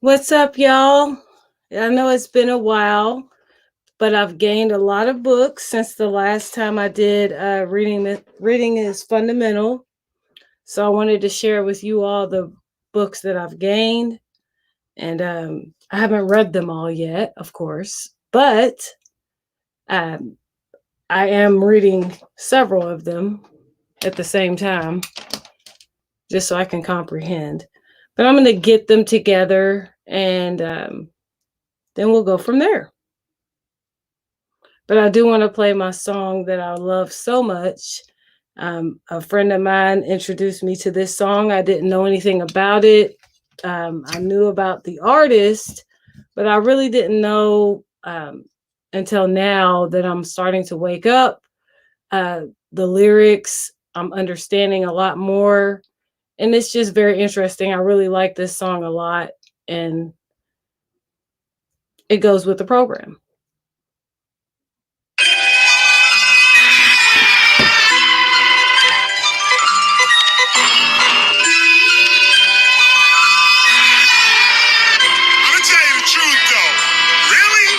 What's up, y'all? I know it's been a while, but I've gained a lot of books since the last time I did reading. Reading is fundamental, so I wanted to share with you all the books that I've gained, and I haven't read them all yet, of course, but um, I am reading several of them at the same time, just so I can comprehend. But I'm going to get them together, and then we'll go from there. But I do want to play my song that I love so much. A friend of mine introduced me to this song. I didn't know anything about it. I knew about the artist, but I really didn't know until now that I'm starting to wake up. Uh, the lyrics, I'm understanding a lot more. And it's just very interesting. I really like this song a lot. And it goes with the program. I'm gonna tell you the truth though. Really?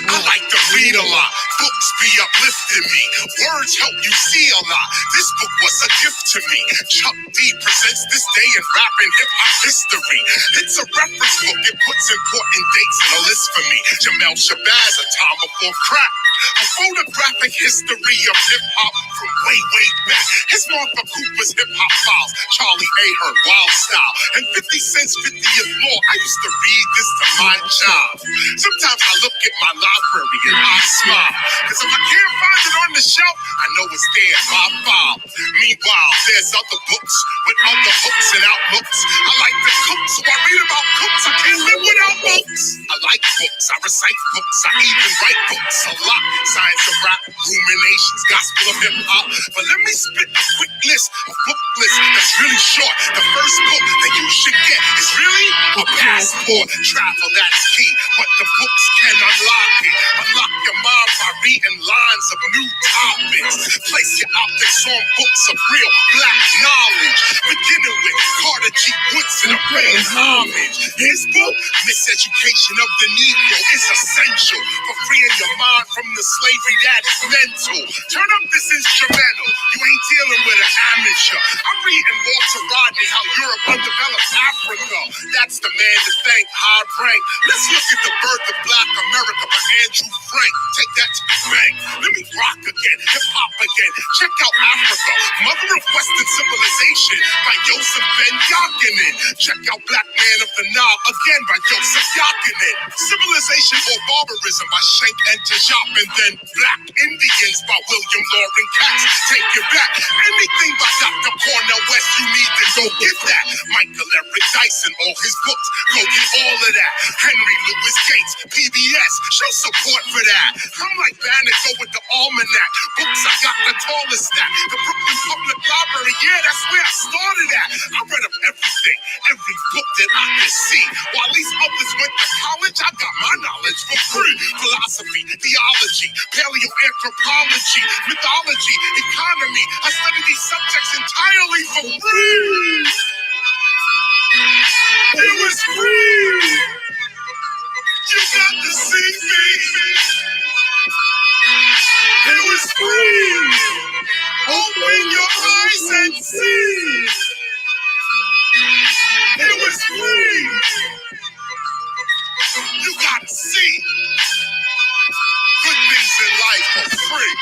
I like to read a lot. Books be uplifting me. Words help you see a lot. This book was a gift to me. Chuck D presents this day in rap and hip hop history. It's a reference book. It puts important dates in a list for me. Jamel Shabazz, A Time Before Crack. A photographic history of hip hop from way, way back. His Martha Cooper's hip hop files. Charlie Ahern, Wild Style. And 50 Cent's 50th Law. I used to read this to my child. Sometimes I look at my library and I smile. Cause if I can't find it on the shelf, I know it's there in my file. Meanwhile, there's other books with other hooks and outlooks. I like to cook, so I read about cooks. I can't live without books. I like books, I recite books, I even write books a lot. Science of rap, ruminations, gospel of hip hop. But let me spit a quick list, a book list that's really short. The first book that you should get is really a passport. Travel, that's key, but the books can unlock it. Unlock your mind by reading lines of new topics. Place your optics on books of real black knowledge. Beginning with Carter G. Woodson, a paying homage. His book, Miseducation of the Negro, is essential for freeing your mind from the slavery that is mental. Turn up this instrumental. You ain't dealing with an amateur. I'm reading Walter Rodney, How Europe Undeveloped Africa. That's the man to thank, high rank. Let's look at the birth of Black America by Andrew Frank. Take that to the bank. Let me rock again, hip hop again. Check out Africa, mother of Western civilization by Joseph Ben Yakinen. Check out Black Man of the Nile again by Joseph Yakinen. Civilization or Barbarism by Shank and Tajop. And then Black Indians by William Loring Katz. Take it back. Anything by Dr. Cornel West, you need to go get that. Michael Eric Dyson, all his books, go get all of that. Henry Louis Gates, PBS, show support for that. I'm like Bannock, go with the almanac. Books, I got the tallest stack. The Brooklyn Public Library, yeah, that's where I started at. I read of everything, every book that I could see. While these others went to college, I got my knowledge for free. Philosophy, theology, paleoanthropology, mythology, economy. I study these subjects entirely for free. It was free. You got to see me. It was free. Open your eyes and see. It was free. You got to see. Good things in life are free.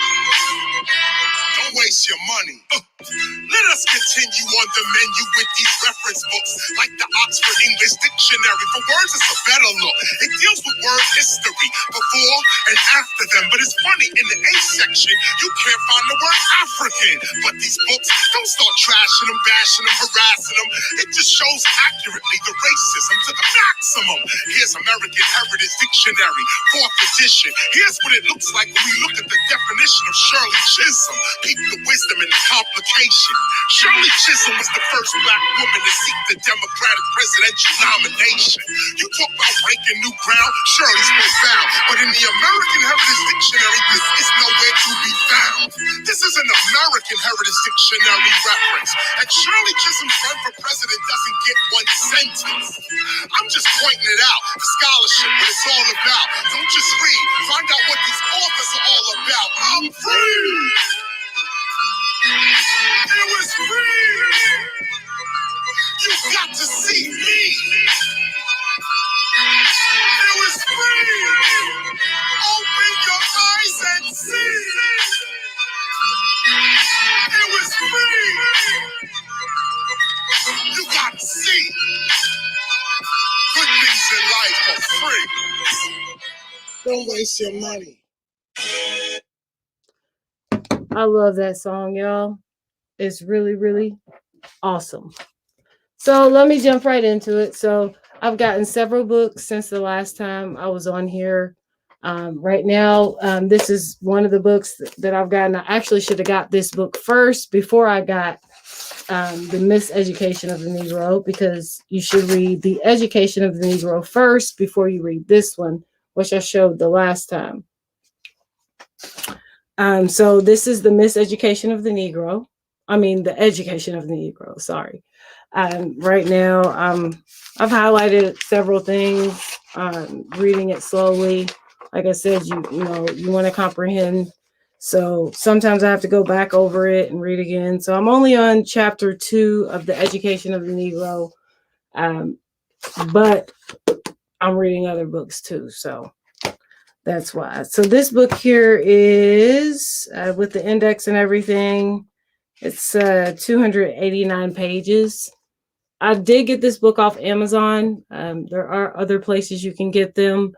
Don't waste your money. Let us continue on the menu with these reference books, like the Oxford English Dictionary. For words, it's a better look. It deals with word history before and after them. But it's funny, in the A section, you can't find the word African. But these books, don't start trashing them, bashing them, harassing them. It just shows accurately the racism to the maximum. Here's American Heritage Dictionary, 4th edition. Here's what it looks like when we look at the definition of Shirley Chisholm. Peep the wisdom and the complication. Shirley Chisholm was the first black woman to seek the Democratic presidential nomination. You talk about breaking new ground, Shirley's profound. But in the American Heritage Dictionary, this is nowhere to be found. This is an American Heritage Dictionary reference. And Shirley Chisholm's run for president doesn't get 1 cent. sentence. I'm just pointing it out, the scholarship, what it's all about. Don't just read, find out what these authors are all about. I'm free. It was free. You got to see me. It was free. Open your eyes and see. It was free. You got to see. Good things in life are free. Don't waste your money. I love that song, y'all. It's really, really awesome. So let me jump right into it. So I've gotten several books since the last time I was on here. Right now, this is one of the books that I've gotten. I actually should have got this book first before I got The Miseducation of the Negro, because you should read The Education of the Negro first before you read this one, which I showed the last time. So this is The Miseducation of the Negro. I mean, The Education of the Negro, sorry. Right now, I've highlighted several things, reading it slowly. Like I said, you want to comprehend. So sometimes I have to go back over it and read again. So I'm only on chapter 2 of The Education of the Negro, but I'm reading other books too. So that's why. So this book here is, with the index and everything, it's 289 pages. I did get this book off Amazon. There are other places you can get them,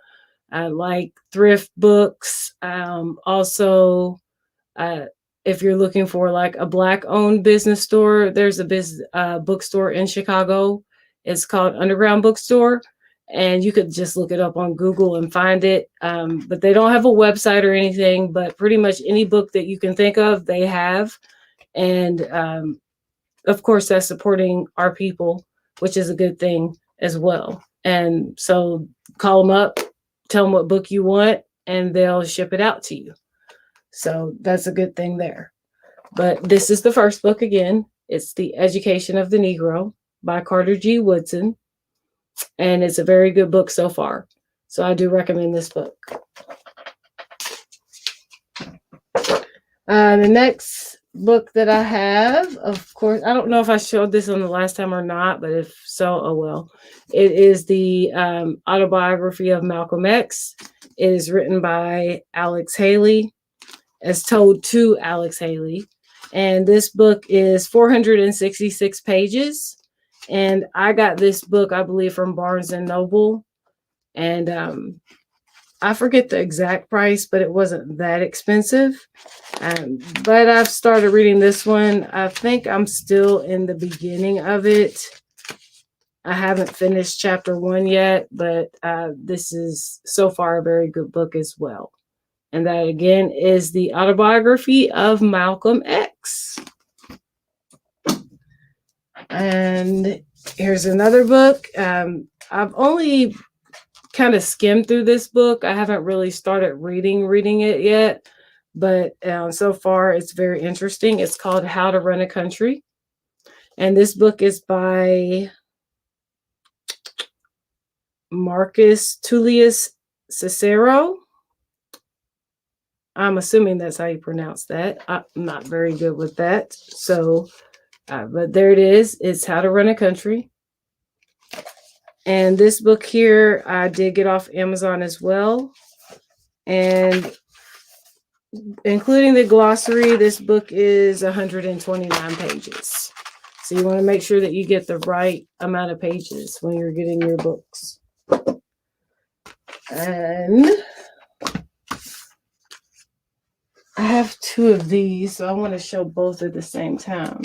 like thrift books. Also, if you're looking for like a Black-owned business store, there's a bookstore in Chicago. It's called Underground Bookstore, and you could just look it up on Google and find it. But they don't have a website or anything, but pretty much any book that you can think of, they have. And of course, that's supporting our people, which is a good thing as well. And so call them up, tell them what book you want, and they'll ship it out to you. So that's a good thing there. But this is the first book again. It's The Education of the Negro by Carter G. Woodson. And it's a very good book so far. So I do recommend this book. The next book that I have, of course, I don't know if I showed this on the last time or not, but if so, oh well. It is the autobiography of Malcolm X. It is written by Alex Haley, as told to Alex Haley. And this book is 466 pages. And I got this book, I believe, from Barnes and Noble. And I forget the exact price, but it wasn't that expensive. But I've started reading this one. I think I'm still in the beginning of it. I haven't finished chapter 1 yet, but this is so far a very good book as well. And that again is the autobiography of Malcolm X. And here's another book. I've only kind of skimmed through this book. I haven't really started reading it yet, but so far it's very interesting. It's called How to Run a Country. And this book is by Marcus Tullius Cicero. I'm assuming that's how you pronounce that. I'm not very good with that. So, but there it is. It's How to Run a Country. And this book here, I did get off Amazon as well. And including the glossary, this book is 129 pages. So you want to make sure that you get the right amount of pages when you're getting your books. And I have 2 of these, so I want to show both at the same time.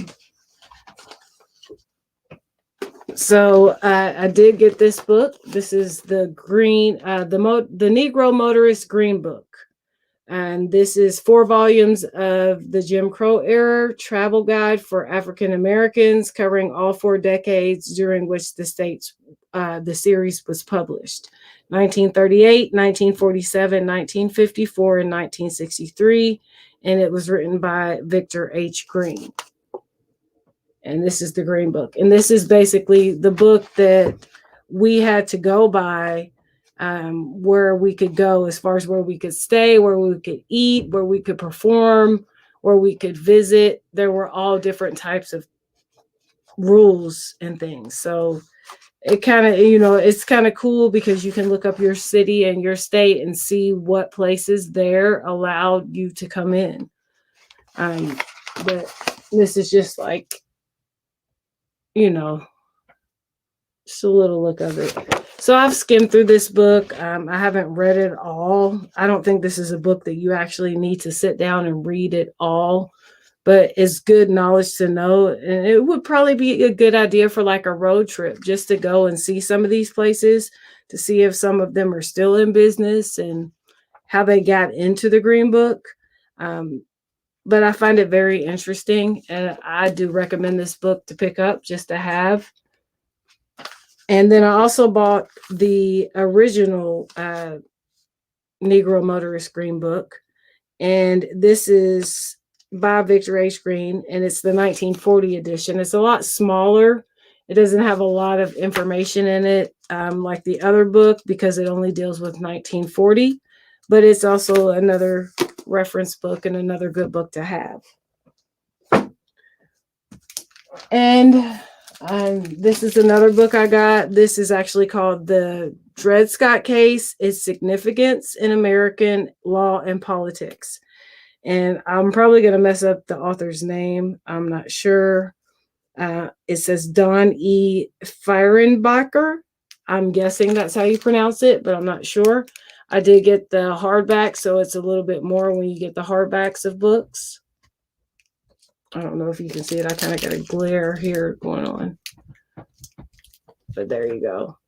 So I did get this book. This is the green, the Negro Motorist Green Book. And this is 4 volumes of the Jim Crow era travel guide for African Americans, covering all 4 decades during which the series was published. 1938, 1947, 1954, and 1963. And it was written by Victor H. Green. And this is the Green Book. And this is basically the book that we had to go by, where we could go as far as where we could stay, where we could eat, where we could perform, where we could visit. There were all different types of rules and things. So it kind of, it's kind of cool because you can look up your city and your state and see what places there allowed you to come in. But this is just like, just a little look of it. So I've skimmed through this book. I haven't read it all. I don't think this is a book that you actually need to sit down and read it all, but it's good knowledge to know. And it would probably be a good idea for like a road trip, just to go and see some of these places, to see if some of them are still in business and how they got into the Green Book. But I find it very interesting, and I do recommend this book to pick up just to have. And then I also bought the original Negro Motorist Green Book, and this is by Victor H. Green, and it's the 1940 edition. It's a lot smaller. It doesn't have a lot of information in it, like the other book, because it only deals with 1940, but it's also another reference book and another good book to have. And this is another book I got. This is actually called The Dred Scott Case, Its Significance in American Law and Politics. And I'm probably going to mess up the author's name. I'm not sure. It says Don E. Fehrenbacher. I'm guessing that's how you pronounce it, but I'm not sure. I did get the hardback, so it's a little bit more when you get the hardbacks of books. I don't know if you can see it. I kind of got a glare here going on. But there you go.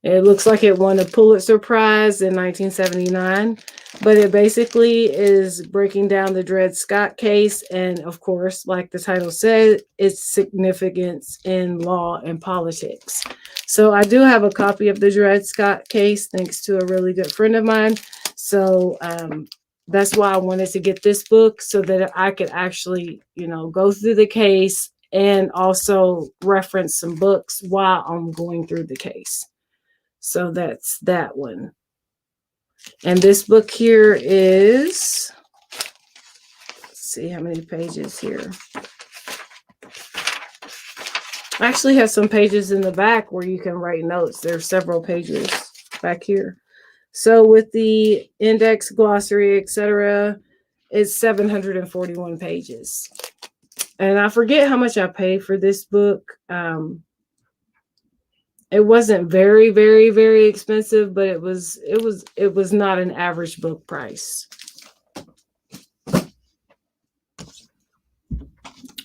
It looks like it won a Pulitzer Prize in 1979. But it basically is breaking down the Dred Scott case. And of course, like the title said, its significance in law and politics. So I do have a copy of the Dred Scott case, thanks to a really good friend of mine. So that's why I wanted to get this book, so that I could actually, go through the case and also reference some books while I'm going through the case. So that's that one. And this book here is, let's see how many pages here. I actually have some pages in the back where you can write notes. There's several pages back here. So with the index, glossary, etc., it's 741 pages. And I forget how much I paid for this book. It wasn't very, very, very expensive, but it was not an average book price.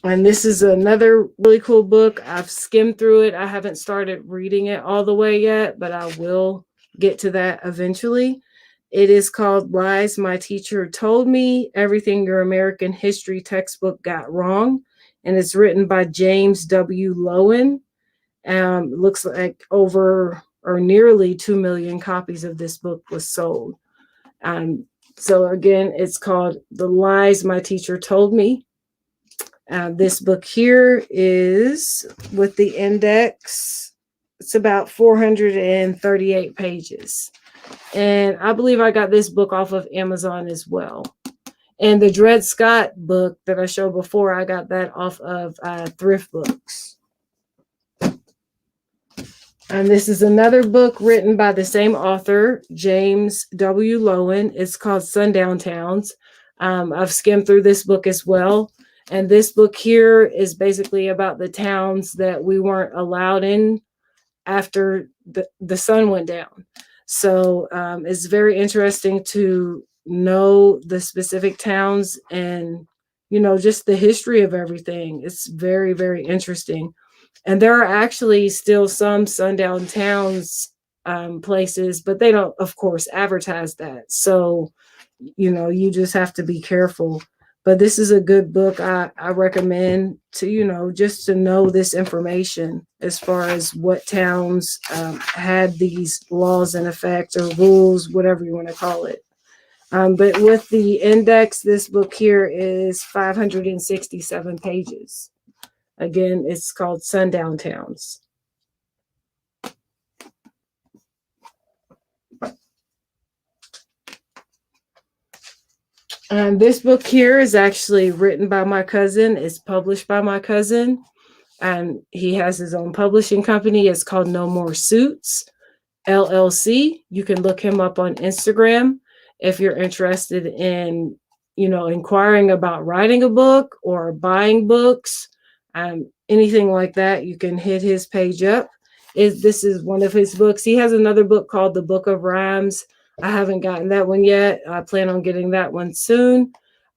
And this is another really cool book. I've skimmed through it. I haven't started reading it all the way yet, but I will get to that eventually. It is called Lies My Teacher Told Me, Everything Your American History Textbook Got Wrong. And it's written by James W. Lowen. Looks like over or nearly 2 million copies of this book was sold. So again, it's called The Lies My Teacher Told Me. This book here is with the index. It's about 438 pages. And I believe I got this book off of Amazon as well. And the Dred Scott book that I showed before, I got that off of Thrift Books. And this is another book written by the same author, James W. Lowen. It's called Sundown Towns. I've skimmed through this book as well. And this book here is basically about the towns that we weren't allowed in after the sun went down. So it's very interesting to know the specific towns and, just the history of everything. It's very, very interesting. And there are actually still some sundown towns places, but they don't, of course, advertise that. So, you just have to be careful. But this is a good book. I recommend to, just to know this information as far as what towns had these laws in effect or rules, whatever you want to call it. But with the index, this book here is 567 pages. Again, it's called Sundown Towns. This book here is actually written by my cousin. It's published by my cousin. He has his own publishing company. It's called No More Suits, LLC. You can look him up on Instagram if you're interested in, inquiring about writing a book or buying books, anything like that. You can hit his page up. This is one of his books. He has another book called The Book of Rhymes. I haven't gotten that one yet. I plan on getting that one soon.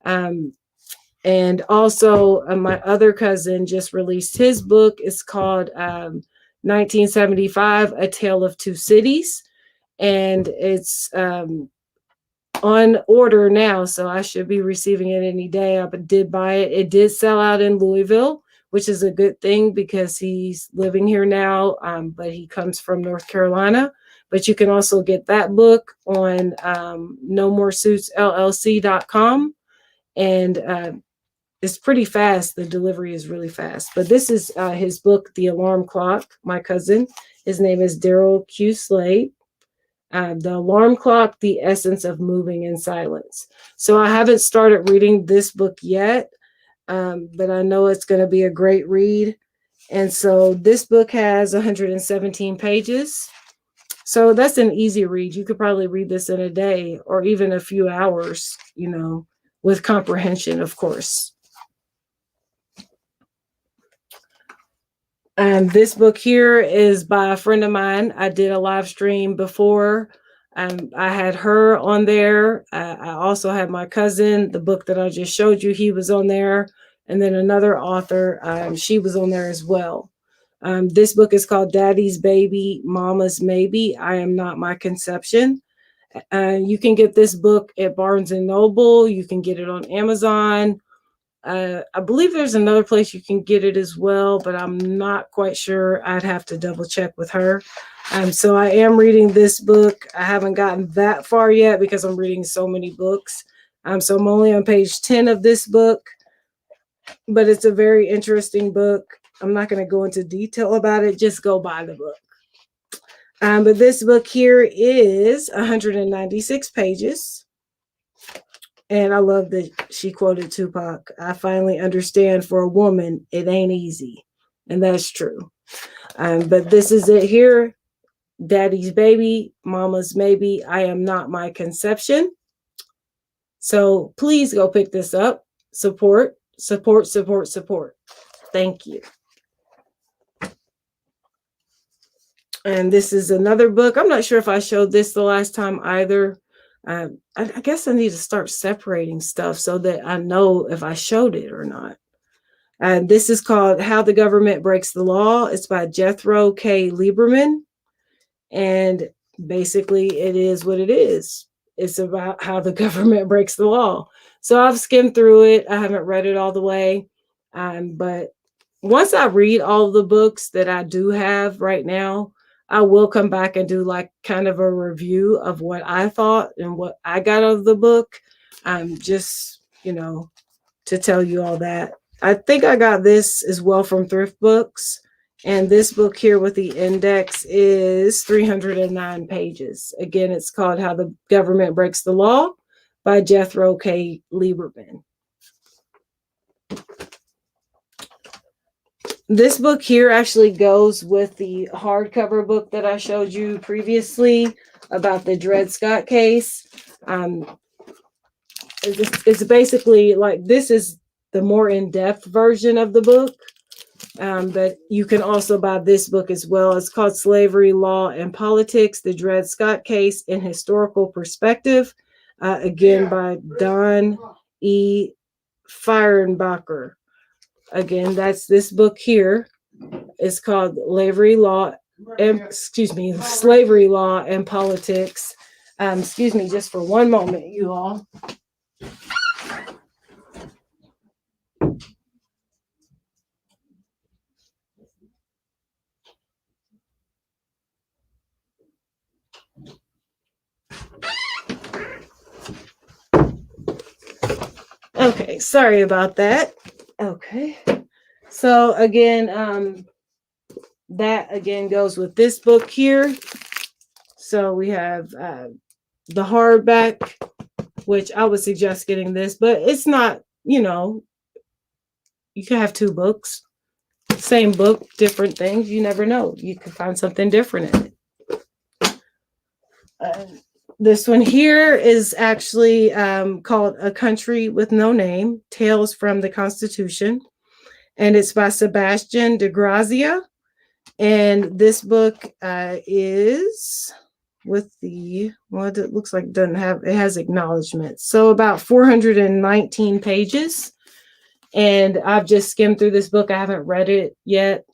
And also, my other cousin just released his book. It's called 1975, A Tale of Two Cities. And it's on order now, so I should be receiving it any day. I did buy it. It did sell out in Louisville, which is a good thing because he's living here now, but he comes from North Carolina. But you can also get that book on nomoresuitsllc.com. And it's pretty fast. The delivery is really fast. But this is his book, The Alarm Clock, my cousin. His name is Daryl Q. Slade. The Alarm Clock, The Essence of Moving in Silence. So I haven't started reading this book yet, but I know it's going to be a great read. And so this book has 117 pages. So that's an easy read. You could probably read this in a day or even a few hours, with comprehension, of course. And this book here is by a friend of mine. I did a live stream before. I had her on there. I also had my cousin, the book that I just showed you, he was on there. And then another author, she was on there as well. This book is called Daddy's Baby, Mama's Maybe, I Am Not My Conception. You can get this book at Barnes & Noble. You can get it on Amazon. I believe there's another place you can get it as well, but I'm not quite sure. I'd have to double check with her. So I am reading this book. I haven't gotten that far yet because I'm reading so many books. So I'm only on page 10 of this book, but it's a very interesting book. I'm not going to go into detail about it. Just go buy the book. But this book here is 196 pages. And I love that she quoted Tupac. I finally understand, for a woman, it ain't easy. And that's true. But this is it here. Daddy's Baby, Mama's Maybe, I Am Not My Conception. So please go pick this up. Support, support, support, support. Thank you. And this is another book. I'm not sure if I showed this the last time either. I guess I need to start separating stuff so that I know if I showed it or not. And this is called How the Government Breaks the Law. It's by Jethro K. Lieberman. And basically it is what it is. It's about how the government breaks the law. So I've skimmed through it. I haven't read it all the way. But once I read all of the books that I do have right now, I will come back and do like kind of a review of what I thought and what I got out of the book. Just, to tell you all that. I think I got this as well from Thrift Books. And this book here with the index is 309 pages. Again, it's called How the Government Breaks the Law by Jethro K. Lieberman. This book here actually goes with the hardcover book that I showed you previously about the Dred Scott case. It's basically like, this is the more in-depth version of the book, but you can also buy this book as well. It's called Slavery, Law, and Politics, the Dred Scott Case in Historical Perspective, again by Don E. Fehrenbacher. Again, that's this book here. It's called Slavery, Law, and Politics. Excuse me just for one moment, you all. Okay, sorry about that. Okay. So again, that again goes with this book here. So we have the hardback, which I would suggest getting this, but it's not, you know, you can have two books, same book, different things. You never know. You can find something different in it. This one here is actually called A Country with No Name, Tales from the Constitution. And it's by Sebastian de Grazia. And this book is with the, well, it looks like it doesn't have, it has acknowledgments. So about 419 pages. And I've just skimmed through this book. I haven't read it yet,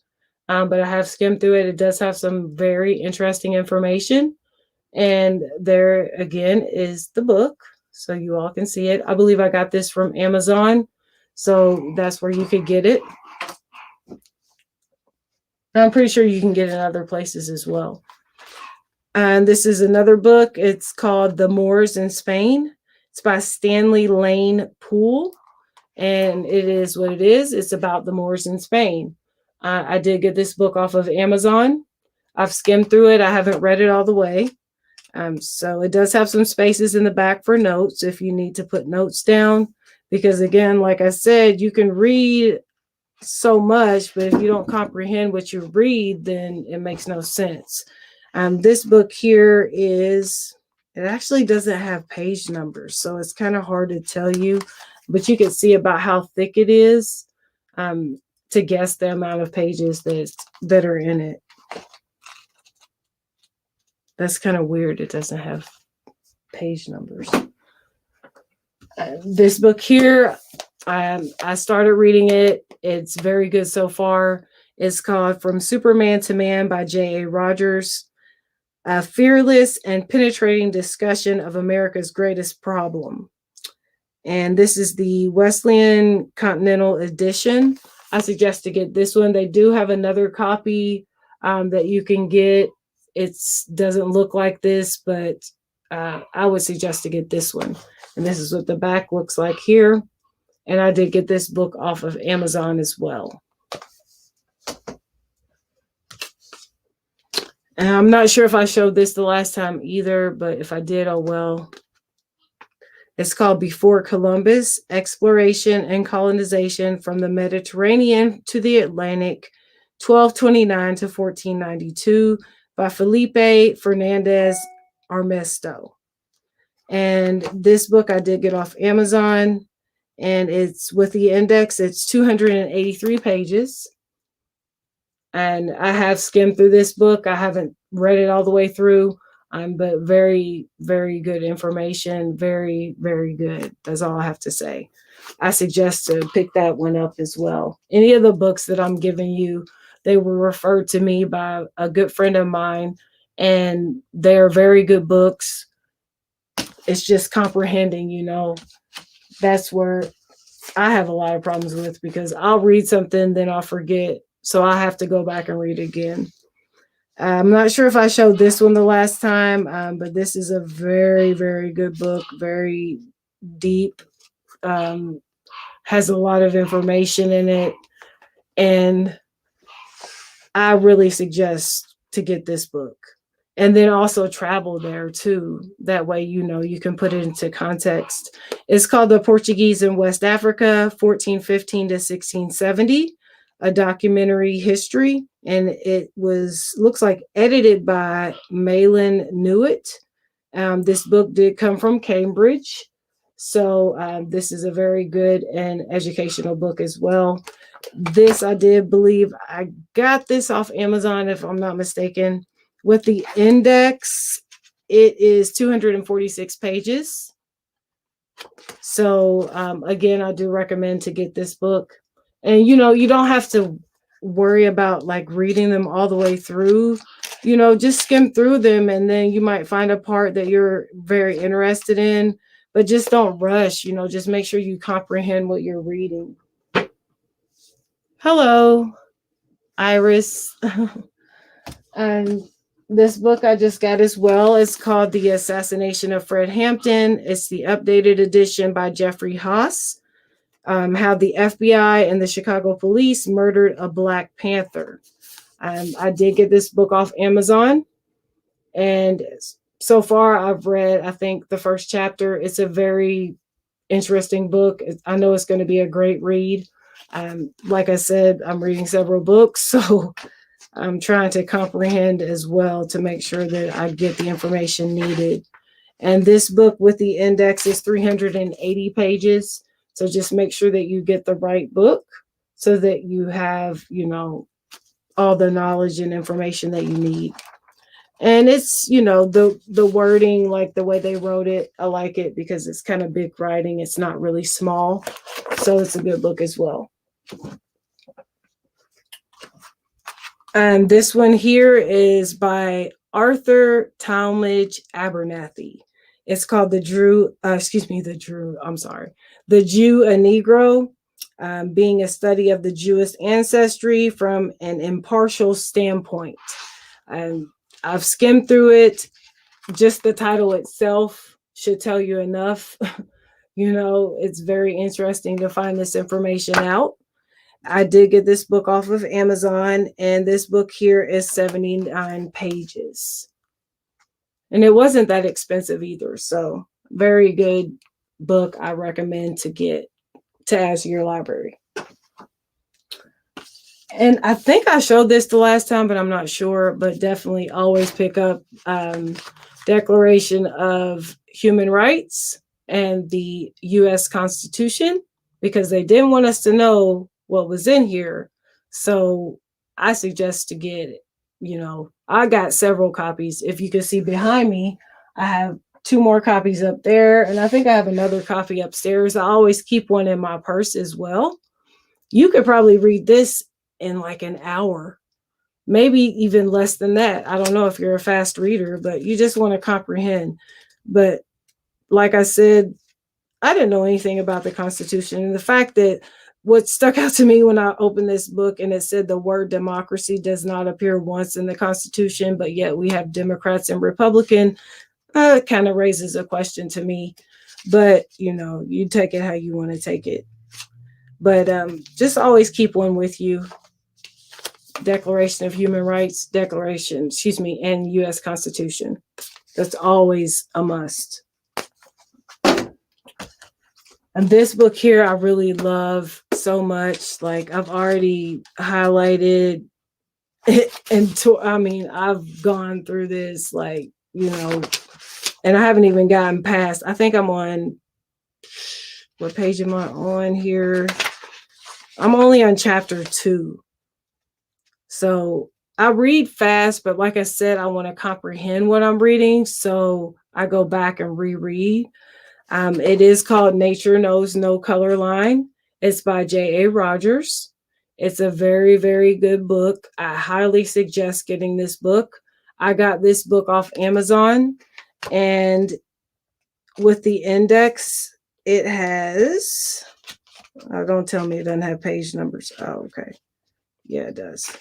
but I have skimmed through it. It does have some very interesting information. And there again is the book, so you all can see it. I believe I got this from Amazon, so that's where you could get it. I'm pretty sure you can get it in other places as well. And this is another book. It's called The Moors in Spain. It's by Stanley Lane Poole, and it is what it is. It's about the Moors in Spain. I did get this book off of Amazon. I've skimmed through it. I haven't read it all the way. So it does have some spaces in the back for notes if you need to put notes down, because again, like I said, you can read so much, but if you don't comprehend what you read, then it makes no sense. This book here is, it actually doesn't have page numbers, so it's kind of hard to tell you, but you can see about how thick it is to guess the amount of pages that are in it. That's kind of weird. It doesn't have page numbers. This book here, I started reading it. It's very good so far. It's called From Superman to Man by J.A. Rogers. A fearless and penetrating discussion of America's greatest problem. And this is the Wesleyan Continental Edition. I suggest to get this one. They do have another copy that you can get. It doesn't look like this, but I would suggest to get this one. And this is what the back looks like here. And I did get this book off of Amazon as well. And I'm not sure if I showed this the last time either, but if I did, oh well. It's called Before Columbus, Exploration and Colonization from the Mediterranean to the Atlantic, 1229 to 1492. By Felipe Fernandez Armesto. And this book I did get off Amazon, and it's with the index, it's 283 pages. And I have skimmed through this book. I haven't read it all the way through, but very, very good information. Very, very good. That's all I have to say. I suggest to pick that one up as well. Any of the books that I'm giving you, they were referred to me by a good friend of mine, and they're very good books. It's just comprehending, you know, that's where I have a lot of problems with, because I'll read something, then I'll forget. So I have to go back and read again. I'm not sure if I showed this one the last time, but this is a very, very good book, very deep, has a lot of information in it. And I really suggest to get this book, and then also travel there too. That way, you know, you can put it into context. It's called The Portuguese in West Africa, 1415 to 1670, a documentary history. And it looks like edited by Malin Newitt. This book did come from Cambridge. So this is a very good and educational book as well. This, I did believe I got this off Amazon, if I'm not mistaken. With the index, it is 246 pages. So again, I do recommend to get this book. And, you know, you don't have to worry about like reading them all the way through. You know, just skim through them, and then you might find a part that you're very interested in. But just don't rush, you know, just make sure you comprehend what you're reading. Hello, Iris. And this book I just got as well. It's called The Assassination of Fred Hampton. It's the updated edition by Jeffrey Haas. how the FBI and the Chicago police murdered a Black Panther. I did get this book off Amazon, and so far I've read, I think, the first chapter. It's a very interesting book. I know it's going to be a great read. Like I said, I'm reading several books, so I'm trying to comprehend as well to make sure that I get the information needed. And this book with the index is 380 pages. So just make sure that you get the right book so that you have, all the knowledge and information that you need. And it's, the wording, like the way they wrote it, I like it because it's kind of big writing. It's not really small. So it's a good book as well. And this one here is by Arthur Talmadge Abernathy. It's called The Jew, a Negro, being a study of the Jewish ancestry from an impartial standpoint. I've skimmed through it. Just the title itself should tell you enough. It's very interesting to find this information out. I did get this book off of Amazon, and this book here is 79 pages. And it wasn't that expensive either. So very good book I recommend to add to your library. And I think I showed this the last time, but I'm not sure. But definitely always pick up Declaration of Human Rights and the U.S. Constitution, because they didn't want us to know what was in here. So I suggest to get it. I got several copies. If you can see behind me, I have 2 more copies up there, and I think I have another copy upstairs. I always keep one in my purse as well. You could probably read this in like an hour, maybe even less than that. I don't know if you're a fast reader, but you just want to comprehend. But like I said, I didn't know anything about the Constitution, and the fact that what stuck out to me when I opened this book and it said the word democracy does not appear once in the Constitution, but yet we have Democrats and Republican, kind of raises a question to me. But, you take it how you want to take it. But just always keep one with you. Declaration of Human Rights, and U.S. Constitution. That's always a must. And this book here, I really love so much. Like, I've already highlighted and I've gone through this, and I haven't even gotten past. I think I'm on, what page am I on here? I'm only on chapter 2. So I read fast, but like I said, I want to comprehend what I'm reading. So I go back and reread. It is called Nature Knows No Color Line. It's by J.A. Rogers. It's a very, very good book. I highly suggest getting this book. I got this book off Amazon, and with the index, it has, don't tell me it doesn't have page numbers. Oh, okay. Yeah, it does.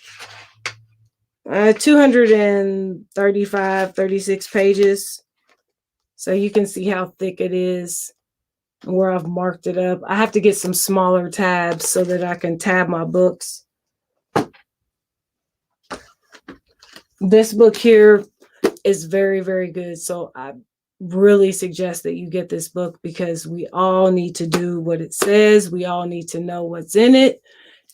235, 36 pages. So you can see how thick it is and where I've marked it up. I have to get some smaller tabs so that I can tab my books. This book here is very, very good. So I really suggest that you get this book, because we all need to do what it says. We all need to know what's in it.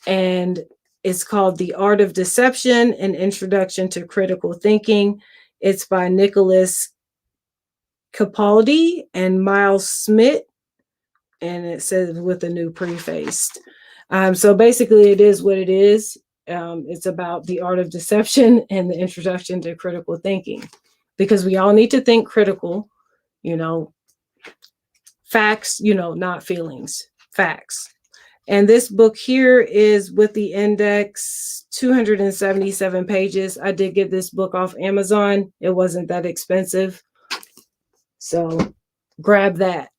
And it's called The Art of Deception, An Introduction to Critical Thinking. It's by Nicholas Capaldi and Miles Smith, and it says with a new preface. So basically it is what it is. It's about the art of deception and the introduction to critical thinking, because we all need to think critical, facts, not feelings, facts. And this book here is with the index 277 pages. I did get this book off Amazon. It wasn't that expensive. So grab that.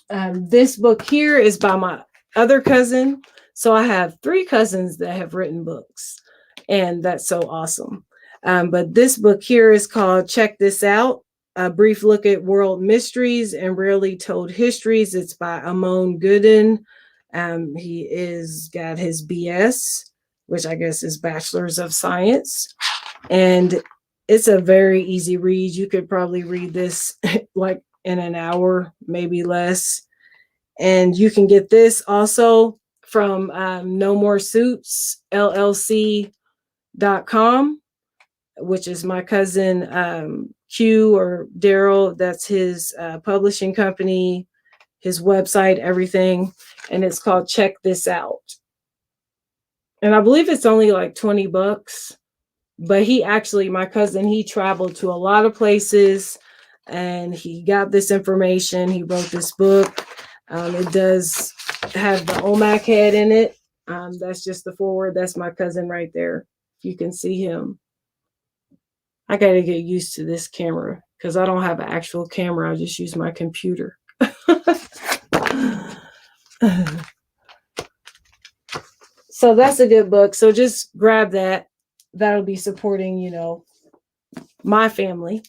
This book here is by my other cousin. So I have 3 cousins that have written books, and that's so awesome. But this book here is called Check This Out. A Brief Look at World Mysteries and Rarely Told Histories. It's by Amon Gooden. He is got his BS, which I guess is Bachelor's of Science. And it's a very easy read. You could probably read this like in an hour, maybe less. And you can get this also from No More Suits LLC.com, which is my cousin Q or Daryl. That's his publishing company, his website, everything. And it's called Check This Out. And I believe it's only like $20. But he actually, my cousin, he traveled to a lot of places and he got this information. He wrote this book. It does have the OMAC head in it. That's just the forward. That's my cousin right there. You can see him. I got to get used to this camera because I don't have an actual camera. I just use my computer. So that's a good book. So just grab that. That'll be supporting, you know, my family.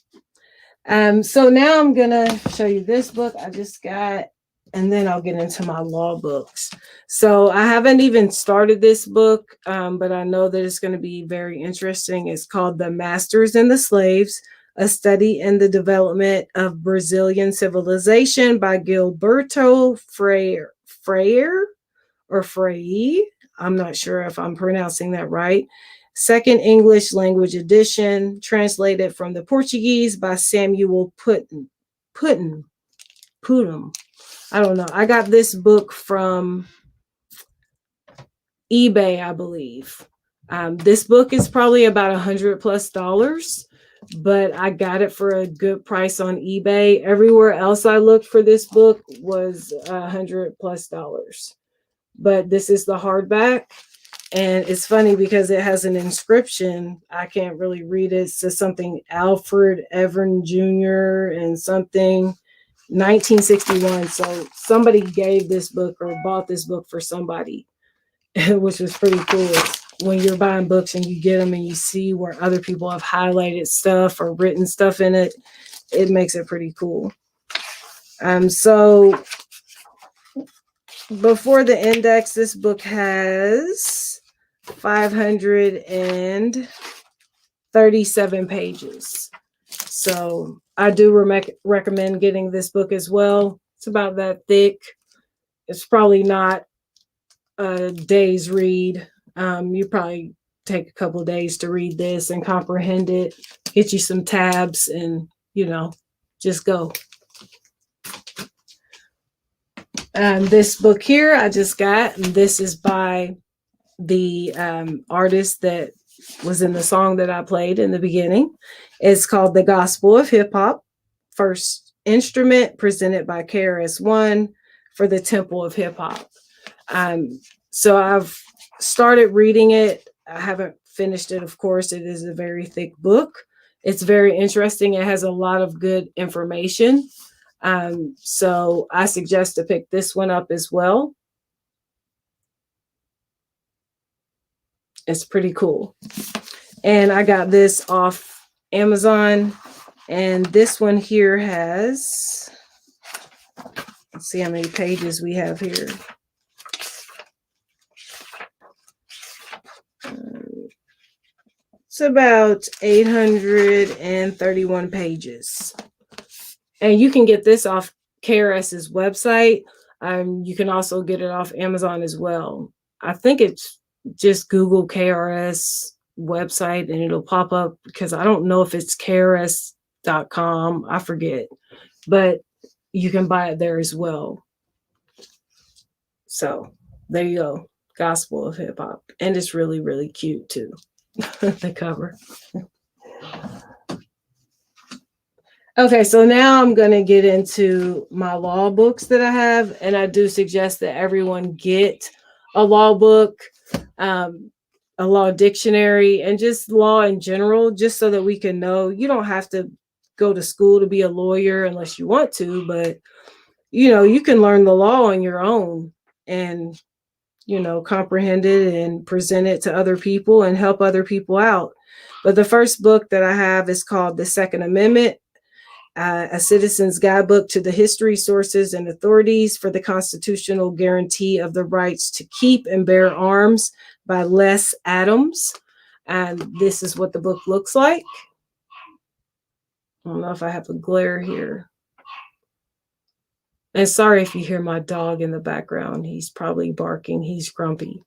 So now I'm going to show you this book I just got, and then I'll get into my law books. So I haven't even started this book, but I know that it's going to be very interesting. It's called The Masters and the Slaves, A Study in the Development of Brazilian Civilization by Gilberto Freire. I'm not sure if I'm pronouncing that right. Second English language edition, translated from the Portuguese by Samuel Putten. I don't know. I got this book from eBay, I believe. This book is probably about $100+, but I got it for a good price on eBay. Everywhere else I looked for this book was $100+. But this is the hardback. And it's funny because it has an inscription. I can't really read it. It says something Alfred Evern Jr. and something 1961. So somebody gave this book or bought this book for somebody, which was pretty cool. When you're buying books and you get them and you see where other people have highlighted stuff or written stuff in it, it makes it pretty cool. So before the index, this book has 537 pages. So I do recommend getting this book as well. It's about that thick. It's probably not a day's read. You probably take a couple of days to read this and comprehend it, get you some tabs and, you know, just go. This book here I just got, and this is by the artist that was in the song that I played in the beginning. It's called The Gospel of Hip Hop, First Instrument, presented by KRS-One for the Temple of Hip Hop. So I've started reading it. I haven't finished it, of course. It is a very thick book. It's very interesting. It has a lot of good information. So I suggest to pick this one up as well. It's pretty cool. And I got this off Amazon. And this one here has, let's see how many pages we have here. It's about 831 pages. And you can get this off KRS's website. You can also get it off Amazon as well. I think it's just Google KRS website and it'll pop up, because I don't know if it's KRS.com. I forget. But you can buy it there as well. So there you go. Gospel of Hip Hop. And it's really, really cute too. The cover. Okay, so now I'm going to get into my law books that I have. And I do suggest that everyone get a law book, a law dictionary, and just law in general, just so that we can know. You don't have to go to school to be a lawyer unless you want to, but, you know, you can learn the law on your own and, you know, comprehend it and present it to other people and help other people out. But the first book that I have is called The Second Amendment. A Citizen's Guidebook to the History, Sources, and Authorities for the Constitutional Guarantee of the Rights to Keep and Bear Arms by Les Adams. And this is what the book looks like. I don't know if I have a glare here. And sorry if you hear my dog in the background. He's probably barking. He's grumpy.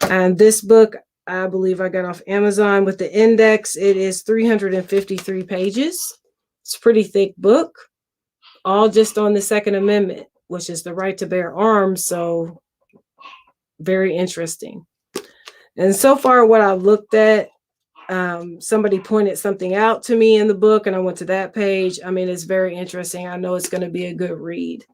And this book, I believe I got off Amazon with the index. It is 353 pages. It's a pretty thick book, all just on the Second Amendment, which is the right to bear arms. So very interesting. And so far what I've looked at, somebody pointed something out to me in the book and I went to that page. I mean, it's very interesting. I know it's going to be a good read.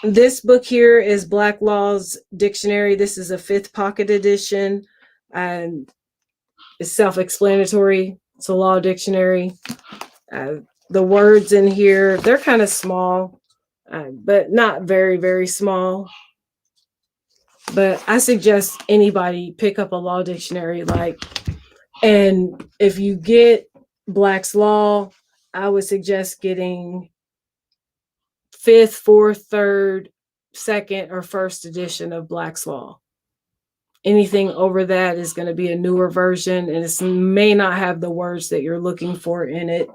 This book here is Black Law's Dictionary. This is a 5th pocket edition and it's self-explanatory. It's a law dictionary. The words in here, they're kind of small, but not very, very small. But I suggest anybody pick up a law dictionary. And if you get Black's Law, I would suggest getting 5th, 4th, 3rd, 2nd, or 1st edition of Black's Law. Anything over that is going to be a newer version, and it may not have the words that you're looking for in it.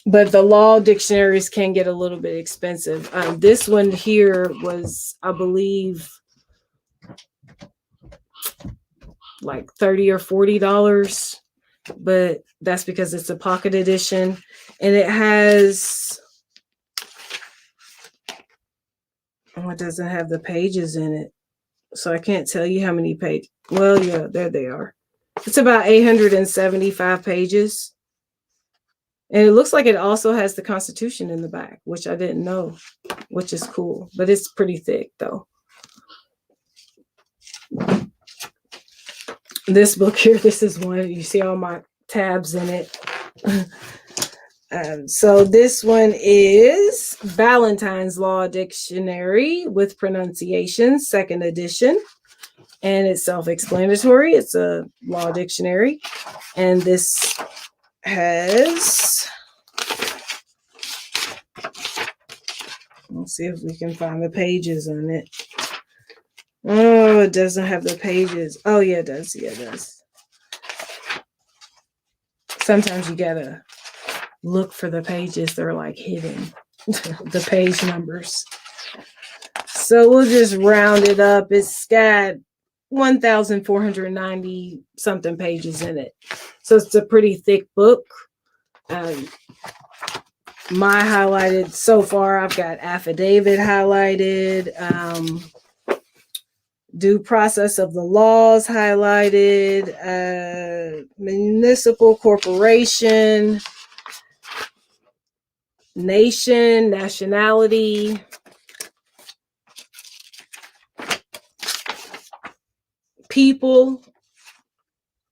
But the law dictionaries can get a little bit expensive. This one here was, I believe, like $30 or $40, but that's because it's a pocket edition, and it has, oh, it doesn't have the pages in it, so I can't tell you how many pages. Well, yeah, there they are. It's about 875 pages. And it looks like it also has the Constitution in the back, which I didn't know, which is cool. But it's pretty thick, though. This book here, this is one. You see all my tabs in it. So this one is Ballantyne's Law Dictionary with Pronunciations, 2nd edition. And it's self-explanatory. It's a law dictionary. And this has, let's see if we can find the pages on it. Oh, it doesn't have the pages. Oh, yeah, it does. Yeah, it does. Sometimes you gotta look for the pages. They're like hidden, the page numbers. So we'll just round it up. It's got 1,490 something pages in it. So it's a pretty thick book. My highlighted so far, I've got affidavit highlighted, due process of the laws highlighted, municipal corporation, nation, nationality, people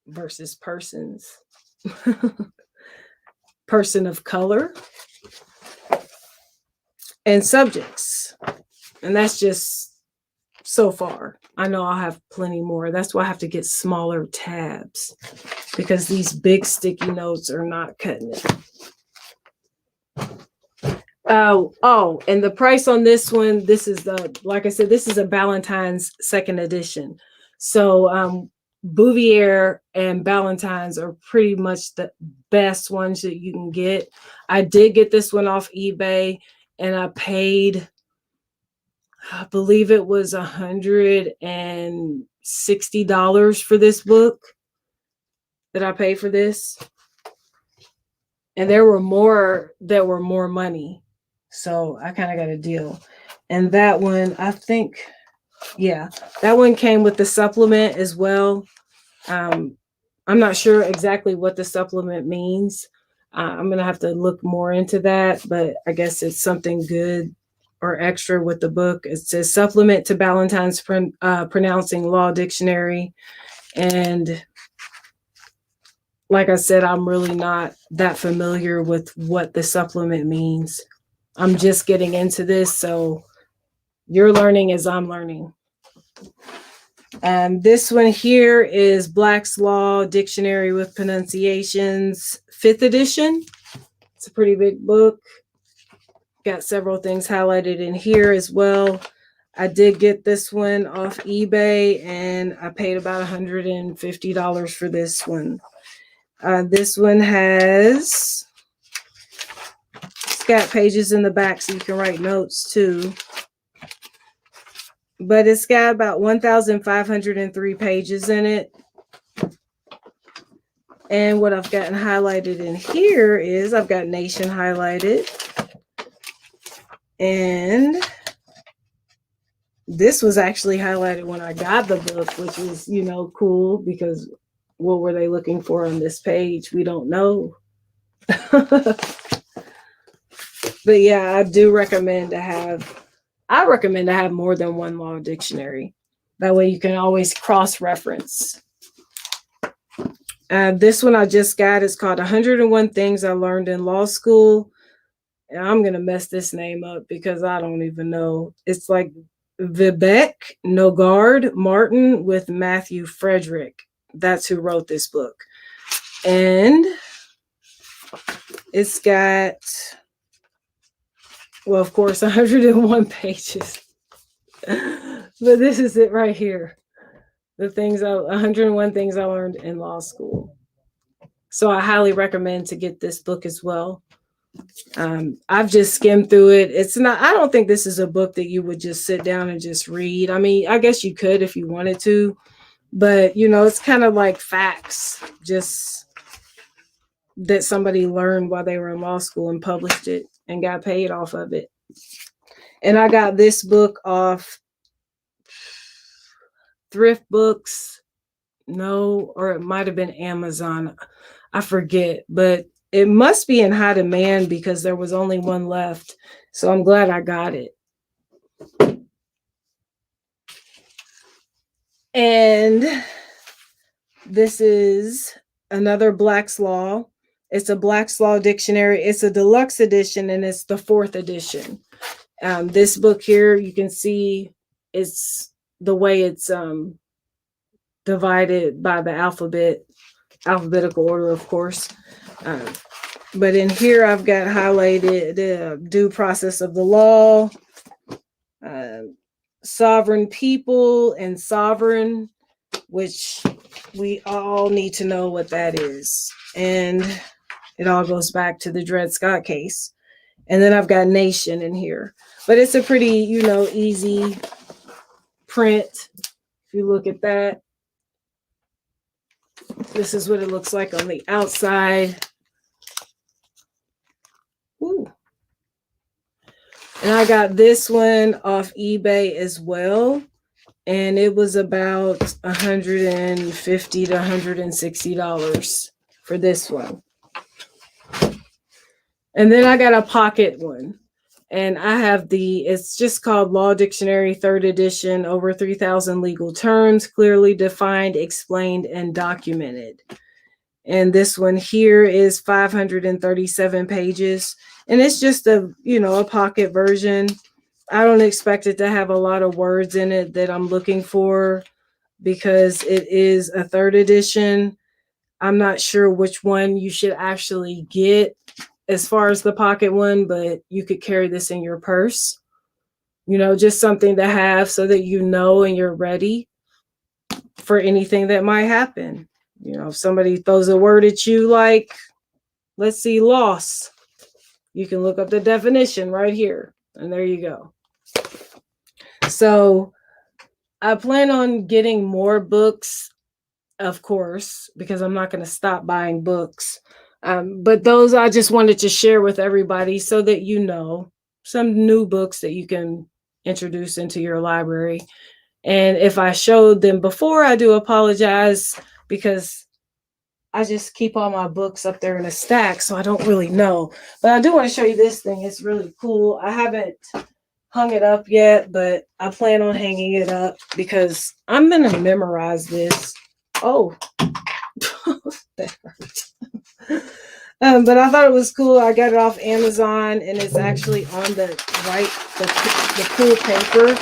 versus persons, person of color, and subjects. And that's just so far. I know I'll have plenty more. That's why I have to get smaller tabs, because these big sticky notes are not cutting it. Oh, and the price on this one, this is like I said, this is a Ballantyne's 2nd edition. So Bouvier and Ballantyne's are pretty much the best ones that you can get. I did get this one off eBay, and I paid, I believe it was $160 for this book that I paid for this. And there were more that were more money. So I kind of got a deal. And that one, I think, yeah, that one came with the supplement as well. I'm not sure exactly what the supplement means. I'm going to have to look more into that, but I guess it's something good or extra with the book. It says supplement to Ballantyne's Pronouncing Law Dictionary. And like I said, I'm really not that familiar with what the supplement means. I'm just getting into this, so you're learning as I'm learning. This one here is Black's Law Dictionary with Pronunciations, 5th edition. It's a pretty big book. Got several things highlighted in here as well. I did get this one off eBay, and I paid about $150 for this one. This one has, it's got pages in the back so you can write notes too. But it's got about 1,503 pages in it. And what I've gotten highlighted in here is I've got Nation highlighted. And this was actually highlighted when I got the book, which was, you know, cool, because what were they looking for on this page? We don't know. But yeah, I do recommend to have, I recommend to have more than one law dictionary. That way you can always cross-reference. This one I just got is called 101 Things I Learned in Law School. And I'm going to mess this name up because I don't even know. It's like Vivek Nogard Martin with Matthew Frederick. That's who wrote this book. And it's got, well, of course, 101 pages. But this is it right here. 101 Things I Learned in Law School. So I highly recommend to get this book as well. I've just skimmed through it. It's not, I don't think this is a book that you would just sit down and just read. I mean, I guess you could if you wanted to, but you know, it's kind of like facts, just that somebody learned while they were in law school and published it and got paid off of it. And I got this book off Thrift Books, no, or it might have been Amazon. I forget, but it must be in high demand because there was only one left. So I'm glad I got it. And this is another Black's Law. It's a Black's Law dictionary. It's a deluxe edition, and it's the 4th edition. This book here, you can see it's the way it's divided by the alphabetical order, of course. But in here, I've got highlighted the due process of the law, sovereign people, and sovereign, which we all need to know what that is. And it all goes back to the Dred Scott case. And then I've got nation in here. But it's a pretty, you know, easy print. If you look at that, this is what it looks like on the outside. Ooh. And I got this one off eBay as well. And it was about $150 to $160 for this one. And then I got a pocket one. And I have it's just called Law Dictionary, 3rd edition, over 3,000 legal terms, clearly defined, explained, and documented. And this one here is 537 pages. And it's just a pocket version. I don't expect it to have a lot of words in it that I'm looking for because it is a 3rd edition. I'm not sure which one you should actually get as far as the pocket one, but you could carry this in your purse. You know, just something to have so that you know and you're ready for anything that might happen. You know, if somebody throws a word at you like, let's see, loss, you can look up the definition right here. And there you go. So I plan on getting more books, of course, because I'm not going to stop buying books. But those I just wanted to share with everybody so that you know some new books that you can introduce into your library. And if I showed them before, I do apologize because I just keep all my books up there in a stack, so I don't really know. But I do want to show you this thing. It's really cool. I haven't hung it up yet, but I plan on hanging it up because I'm going to memorize this. Oh, that hurt. But I thought it was cool. I got it off Amazon, and it's actually on the cool paper.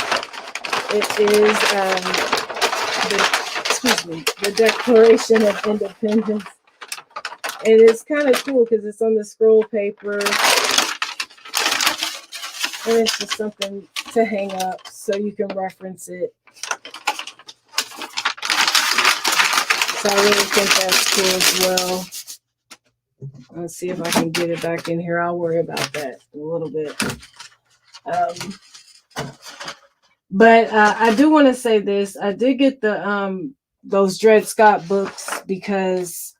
It is the Declaration of Independence. And it's kind of cool because it's on the scroll paper. And it's just something to hang up so you can reference it. So I really think that's cool as well. Let's see if I can get it back in here. I'll worry about that in a little bit. But I do want to say this. I did get the those Dred Scott books because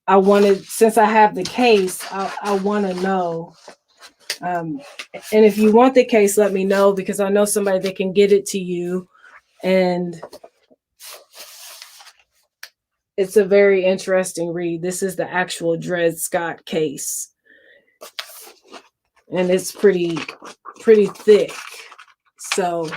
I wanted, since I have the case, I want to know. And if you want the case, let me know, because I know somebody that can get it to you. And it's a very interesting read. This is the actual Dred Scott case. And it's pretty thick. So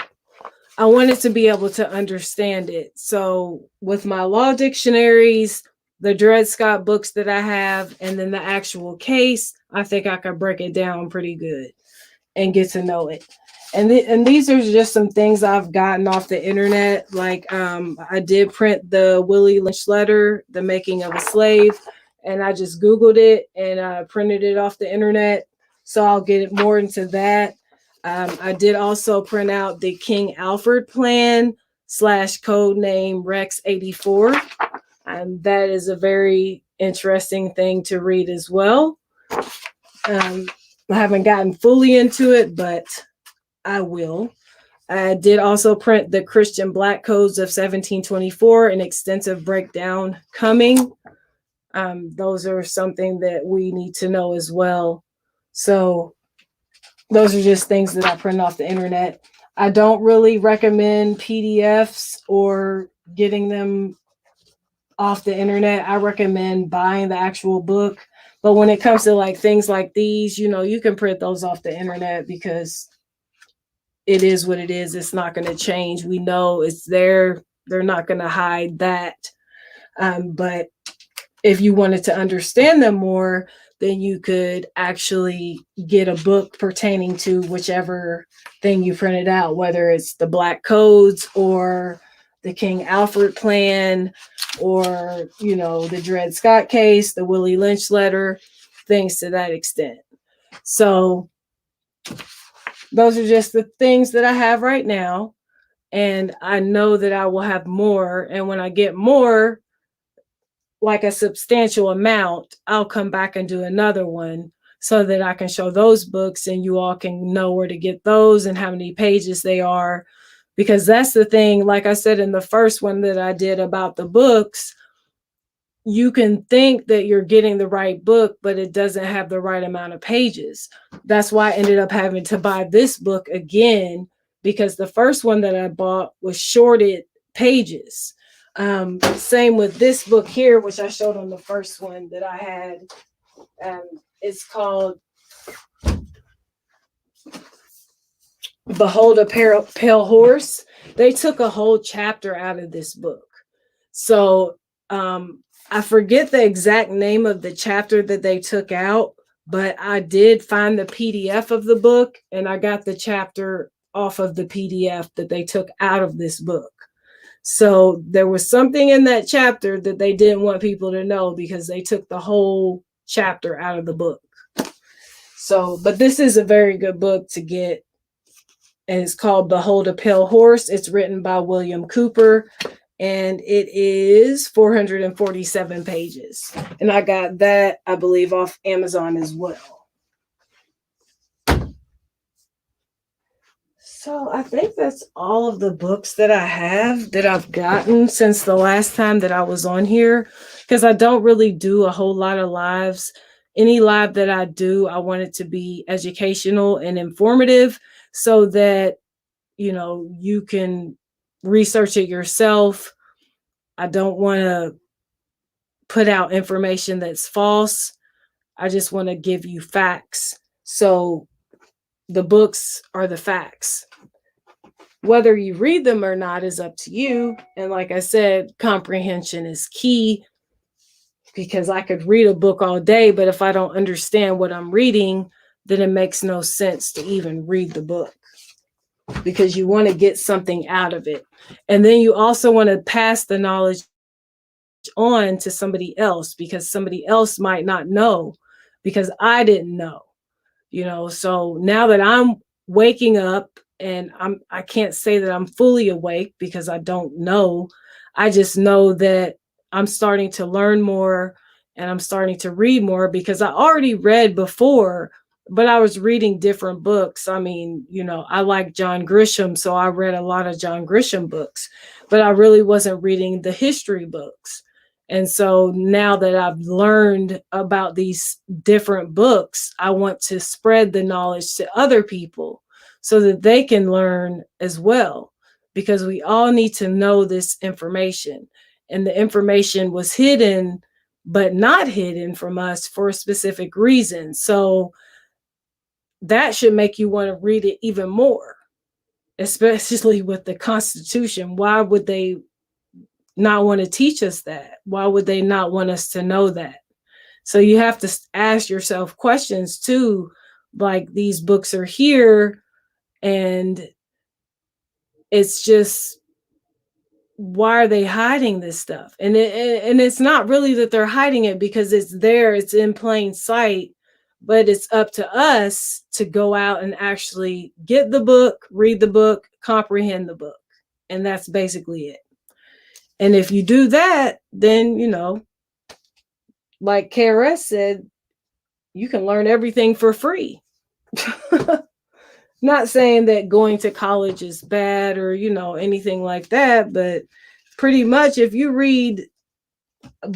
I wanted to be able to understand it. So with my law dictionaries, the Dred Scott books that I have, and then the actual case, I think I could break it down pretty good and get to know it. And these are just some things I've gotten off the internet. Like I did print the Willie Lynch letter, The Making of a Slave, and I just Googled it and printed it off the internet. So I'll get more into that. I did also print out the King Alfred Plan / code name Rex 84. And that is a very interesting thing to read as well. I haven't gotten fully into it, but I will. I did also print the Christian Black Codes of 1724, an extensive breakdown coming. Those are something that we need to know as well. So those are just things that I print off the internet. I don't really recommend PDFs or getting them off the internet. I recommend buying the actual book. But when it comes to like things like these, you know, you can print those off the internet because it is what it is. It's not going to change. We know it's there. They're not going to hide that. But if you wanted to understand them more, then you could actually get a book pertaining to whichever thing you printed out, whether it's the Black Codes or the King Alfred Plan, or, you know, the Dred Scott case, the Willie Lynch letter, things to that extent. So those are just the things that I have right now. And I know that I will have more. And when I get more, like a substantial amount, I'll come back and do another one so that I can show those books and you all can know where to get those and how many pages they are. Because that's the thing, like I said in the first one that I did about the books, you can think that you're getting the right book, but it doesn't have the right amount of pages. That's why I ended up having to buy this book again, because the first one that I bought was shorted pages. Same with this book here, which I showed on the first one that I had. It's called Behold a Pale Horse. They took a whole chapter out of this book. So I forget the exact name of the chapter that they took out, but I did find the PDF of the book and I got the chapter off of the PDF that they took out of this book. So there was something in that chapter that they didn't want people to know because they took the whole chapter out of the book. So, but this is a very good book to get. And it's called Behold a Pale Horse. It's written by William Cooper. And it is 447 pages. And I got that, I believe, off Amazon as well. So I think that's all of the books that I have that I've gotten since the last time that I was on here, because I don't really do a whole lot of lives. Any live that I do, I want it to be educational and informative so that, you know, you can research it yourself. I don't want to put out information that's false. I just want to give you facts. So the books are the facts. Whether you read them or not is up to you. And like I said, comprehension is key, because I could read a book all day, but if I don't understand what I'm reading, then it makes no sense to even read the book. because you want to get something out of it. And then you also want to pass the knowledge on to somebody else, because somebody else might not know because I didn't know, So now that I'm waking up, and I can't say that I'm fully awake because I don't know. I just know that I'm starting to learn more and I'm starting to read more, because I already read before, but I was reading different books. I mean, I like John Grisham, so I read a lot of John Grisham books, but I really wasn't reading the history books. And so now that I've learned about these different books, I want to spread the knowledge to other people so that they can learn as well, because we all need to know this information. And the information was hidden, but not hidden from us for a specific reason. So that should make you want to read it even more, especially with the Constitution. Why would they not want to teach us that? Why would they not want us to know that? So you have to ask yourself questions too, like, these books are here, and it's just, why are they hiding this stuff? And it's not really that they're hiding it, because it's there, it's in plain sight, but it's up to us to go out and actually get the book, read the book, comprehend the book. And that's basically it. And if you do that, then, like KRS said, you can learn everything for free. Not saying that going to college is bad or, anything like that, but pretty much if you read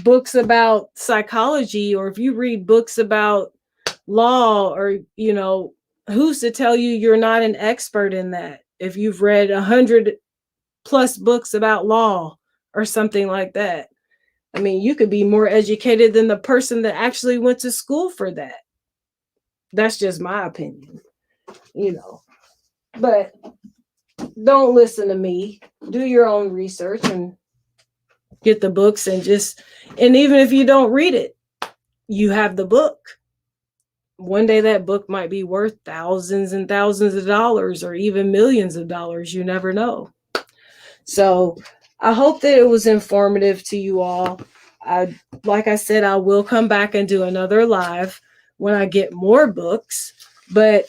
books about psychology, or if you read books about law, or, who's to tell you you're not an expert in that? If you've read 100 plus books about law or something like that, I mean, you could be more educated than the person that actually went to school for that. That's just my opinion, But don't listen to me. Do your own research and get the books, and even if you don't read it, you have the book. One day that book might be worth thousands and thousands of dollars, or even millions of dollars. You never know. So I hope that it was informative to you all. Like I said, I will come back and do another live when I get more books. But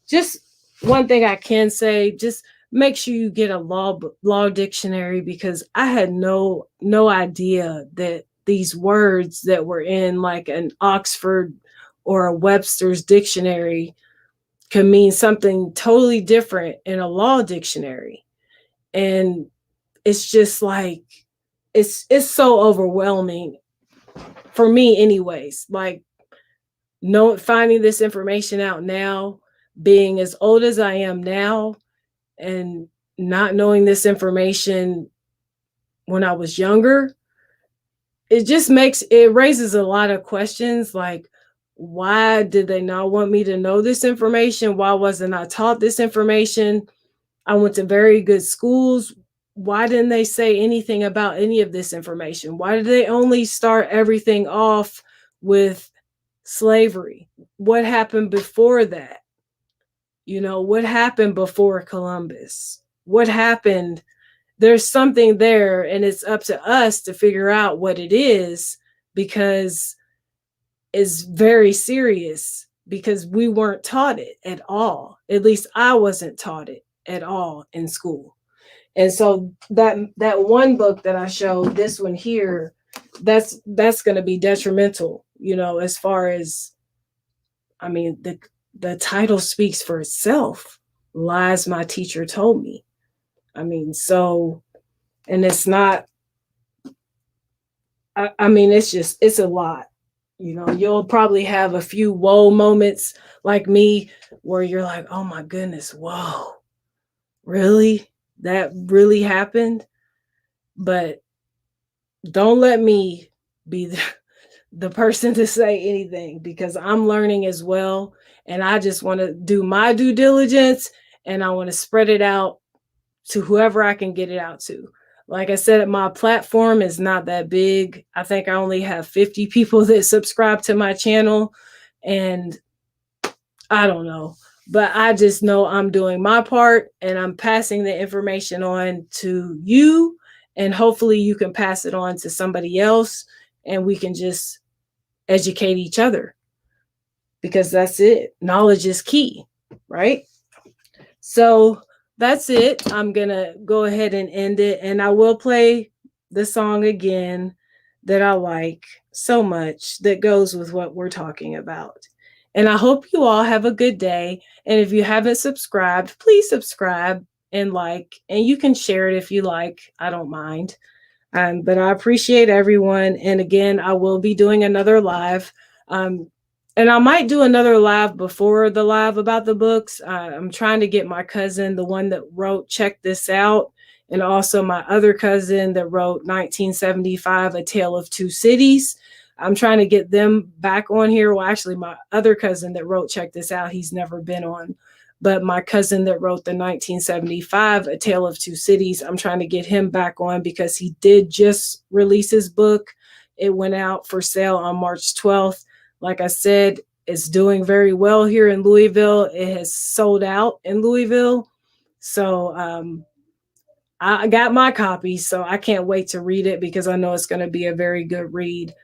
just one thing I can say, just make sure you get a law dictionary, because I had no idea that these words that were in like an Oxford or a Webster's dictionary could mean something totally different in a law dictionary. And it's just like, it's so overwhelming for me anyways. Like, finding this information out now, being as old as I am now, and not knowing this information when I was younger, it raises a lot of questions. Like, why did they not want me to know this information? Why wasn't I taught this information? I went to very good schools. Why didn't they say anything about any of this information? Why did they only start everything off with slavery? What happened before that? What happened before Columbus? What happened? There's something there, and it's up to us to figure out what it is, because it's very serious, because we weren't taught it at all. At least I wasn't taught it at all in school. And so that one book that I showed, this one here, that's going to be detrimental, as far as, I mean, the title speaks for itself. Lies my teacher told me. I mean, so, and it's not, I mean, it's a lot. You'll probably have a few whoa moments like me, where you're like, oh my goodness, whoa, really? That really happened? But don't let me be the person to say anything, because I'm learning as well. And I just want to do my due diligence, and I want to spread it out to whoever I can get it out to. Like I said, my platform is not that big. I think I only have 50 people that subscribe to my channel. And I don't know. but I just know I'm doing my part and I'm passing the information on to you. And hopefully you can pass it on to somebody else and we can just educate each other, because that's it. Knowledge is key, right? So that's it. I'm going to go ahead and end it. And I will play the song again that I like so much that goes with what we're talking about. And I hope you all have a good day. And if you haven't subscribed, please subscribe and like, and you can share it if you like. I don't mind. But I appreciate everyone. And again, I will be doing another live. Um, and I might do another live before the live about the books. I'm trying to get my cousin, the one that wrote Check This Out, and also my other cousin that wrote 1975, A Tale of Two Cities. I'm trying to get them back on here. Well, actually, my other cousin that wrote Check This Out, he's never been on. But my cousin that wrote the 1975, A Tale of Two Cities, I'm trying to get him back on because he did just release his book. It went out for sale on March 12th. Like I said, it's doing very well here in Louisville. It has sold out in Louisville. So I got my copy, so I can't wait to read it because I know it's going to be a very good read.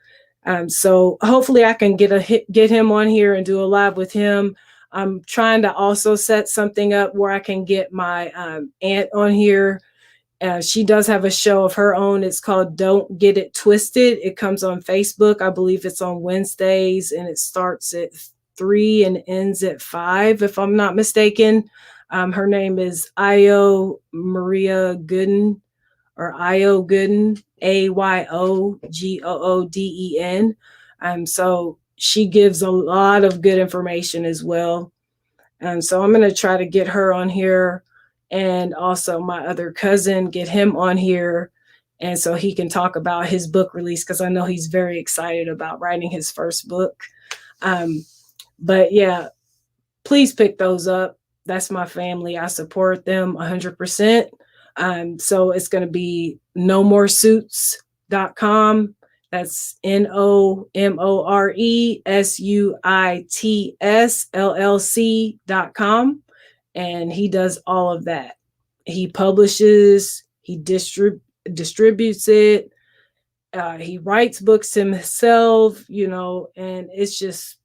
So hopefully I can get him on here and do a live with him. I'm trying to also set something up where I can get my aunt on here. She does have a show of her own. It's called Don't Get It Twisted. It comes on Facebook. I believe it's on Wednesdays, and it starts at 3 and ends at 5, if I'm not mistaken. Her name is Ayo Maria Gooden, or Ayo Gooden, AYOGOODEN. So she gives a lot of good information as well. So I'm going to try to get her on here, and also my other cousin, get him on here. And so he can talk about his book release, because I know he's very excited about writing his first book. But yeah, please pick those up. That's my family. I support them 100%. So it's going to be nomoresuits.com. That's NOMORESUITSLLC.com. And he does all of that. He publishes, he distributes it. He writes books himself, and it's just,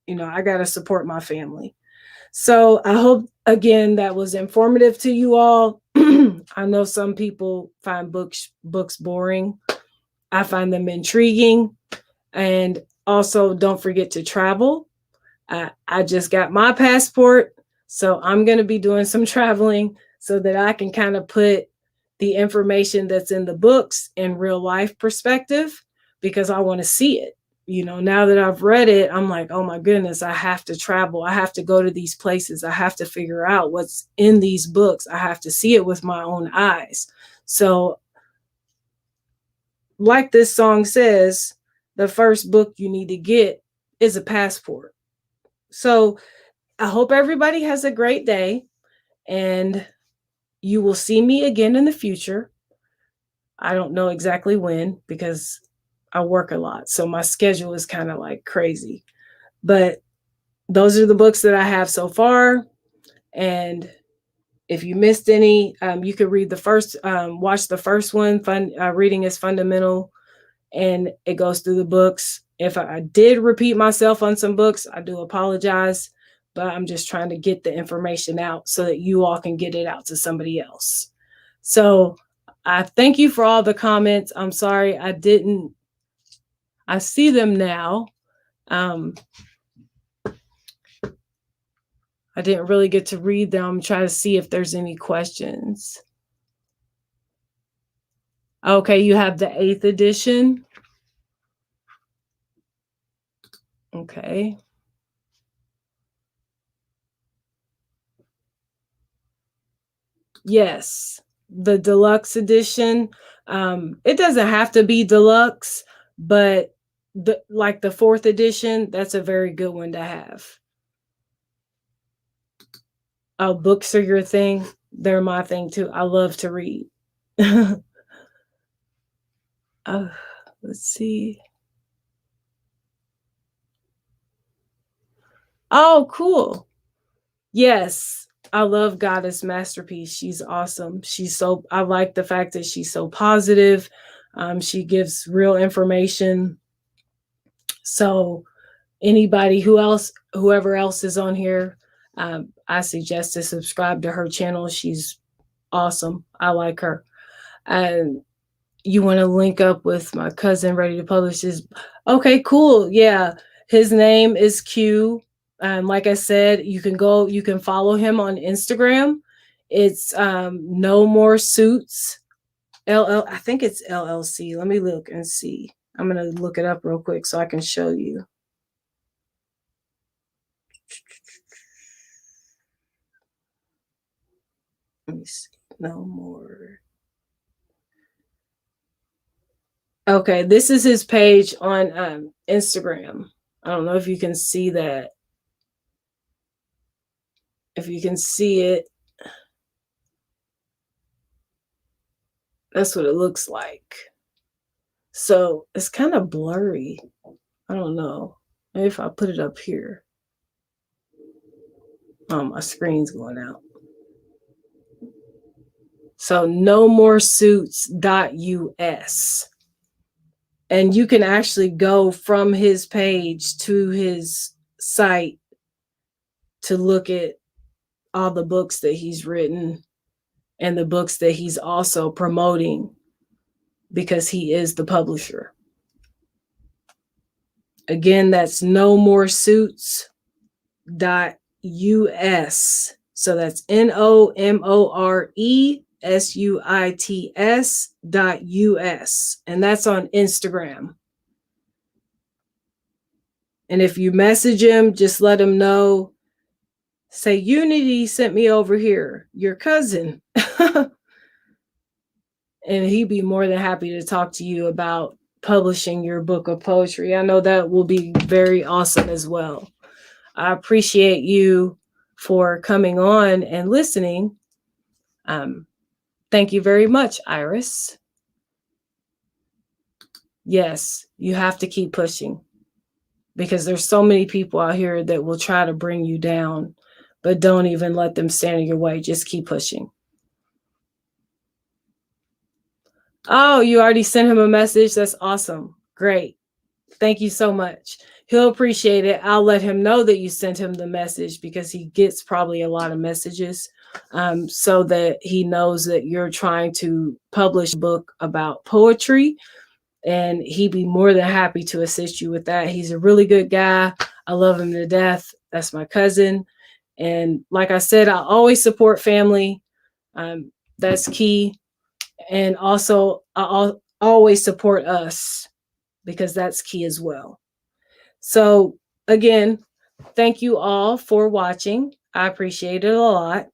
I got to support my family. So I hope, again, that was informative to you all. I know some people find books boring. I find them intriguing. And also, don't forget to travel. I just got my passport, so I'm going to be doing some traveling so that I can kind of put the information that's in the books in real life perspective, because I want to see it. Now that I've read it, I'm like, oh my goodness, I have to travel. I have to go to these places. I have to figure out what's in these books. I have to see it with my own eyes. So, like this song says, the first book you need to get is a passport. So I hope everybody has a great day, and you will see me again in the future. I don't know exactly when, because I work a lot. So my schedule is kind of like crazy. But those are the books that I have so far. And if you missed any, you could read watch the first one. Reading is fundamental, and it goes through the books. If I did repeat myself on some books, I do apologize, but I'm just trying to get the information out so that you all can get it out to somebody else. So I thank you for all the comments. I'm sorry I see them now. I didn't really get to read them. Try to see if there's any questions. Okay, you have the 8th edition. Okay. Yes, the deluxe edition. It doesn't have to be deluxe, but the 4th edition, that's a very good one to have. Oh, books are your thing. They're my thing too. I love to read. Let's see. Oh, cool. Yes, I love Goddess Masterpiece. She's awesome. I like the fact that she's so positive. She gives real information. So whoever else is on here, I suggest to subscribe to her channel. She's awesome. I like her. And you want to link up with my cousin Ready to Publish his. Okay, cool. Yeah. His name is Q. Like I said, you can follow him on Instagram. It's No More Suits I think it's LLC. Let me look and see. I'm going to look it up real quick so I can show you. Let me see. No More. Okay, this is his page on Instagram. I don't know if you can see that. If you can see it, that's what it looks like. So it's kind of blurry. I don't know. Maybe if I put it up here. Oh, my screen's going out. So nomoresuits.us. And you can actually go from his page to his site to look at all the books that he's written and the books that he's also promoting because he is the publisher. Again, that's nomoresuits.us. So that's NOMORESUITS.US. And that's on Instagram. And if you message him, just let him know. Say, Unity sent me over here, your cousin. And he'd be more than happy to talk to you about publishing your book of poetry. I know that will be very awesome as well. I appreciate you for coming on and listening. Thank you very much, Iris. Yes, you have to keep pushing because there's so many people out here that will try to bring you down, but don't even let them stand in your way. Just keep pushing. Oh, you already sent him a message. That's awesome. Great. Thank you so much. He'll appreciate it. I'll let him know that you sent him the message because he gets probably a lot of messages, so that he knows that you're trying to publish a book about poetry, and he'd be more than happy to assist you with that. He's a really good guy. I love him to death. That's my cousin. And like I said, I always support family. That's key. And also, I'll always support us because that's key as well. So again, thank you all for watching. I appreciate it a lot.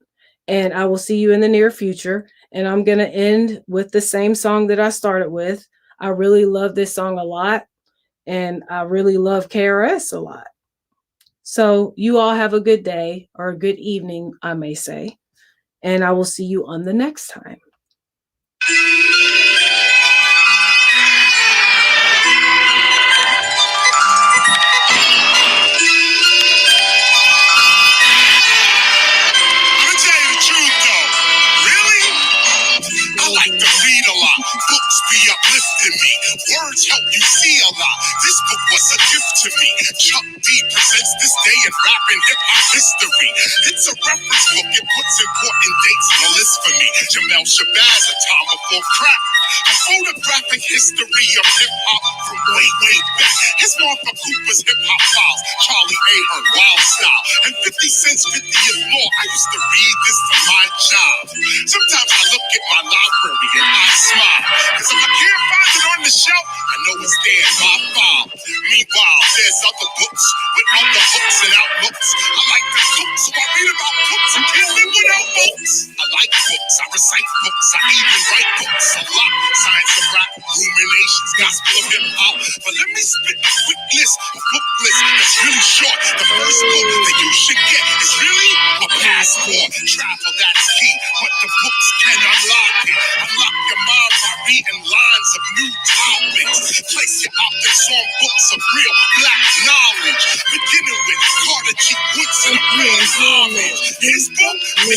And I will see you in the near future. And I'm going to end with the same song that I started with. I really love this song a lot. And I really love KRS a lot. So you all have a good day or a good evening, I may say. And I will see you on the next time. Books be uplifting me. Words help you see a lot. This book was a gift to me. Chuck D presents this day in rap and hip hop history. It's a reference book. It puts important dates on the list for me. Jamel Shabazz, A Time Before Crack. A photographic history of hip hop from way, way back. His Martha Cooper's hip hop files. Charlie Ahern, Wild Style. And 50 Cent's 50th Law. I used to read this for my job. Sometimes I look at my library and I smile. Cause if I can't find it on the shelf, I know it's there in my file. Meanwhile, there's other books with other hooks and outlooks. I like to cook, so I read about books and can't live without books. I like books, I recite books, I even write books a lot. Science of rap, ruminations, gospel of hip hop. But let me spit a quick list, a book list that's really short. The first book that you should get is really a passport. Travel, that's key, but the books can unlock it. Unlock your mind by reading lines of new topics. Place your optics on books of real black knowledge. Beginning with Carter G. Woodson, Real Homage.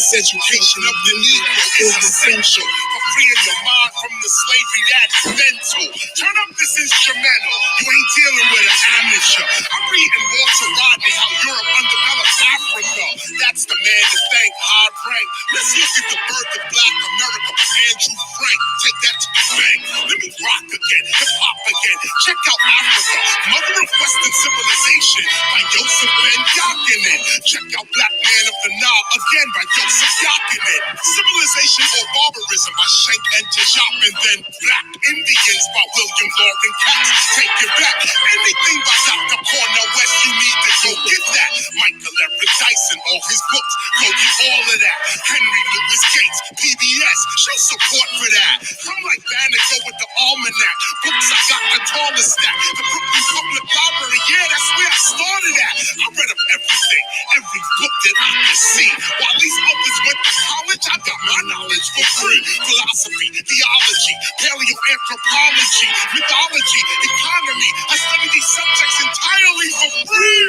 This education of the Negro is essential for freeing your mind from the slavery that's mental. Turn up this instrumental. You ain't dealing with an amateur. I'm reading Walter Rodney, how Europe undeveloped Africa. That's the man to thank, hard rank. Let's look at the birth of Black America by Andrew Frank. Take that to the bank. Let me rock again, hip hop again. Check out Africa, mother of Western civilization by Joseph Ben Yakinen. Check out Black Man of the Nile again by Joseph Yakinen. Civilization or barbarism by Shank and Tajop, and then Black Indians by William Loring Katz. Take it back. Anything by Dr. Cornel West, you need to go get that. Michael Eric Dyson, all his books, go get all of that. Henry Louis Gates, PBS, show support for that. I'm like Banneker with the almanac. Books I got the tallest stack. The Brooklyn Public Library, yeah, that's where I started at. I read up everything, every book that I could see. While these others went to college, I got my knowledge for free. Philosophy, theology, paleoanthropology, mythology, economy. I study these subjects entirely for free.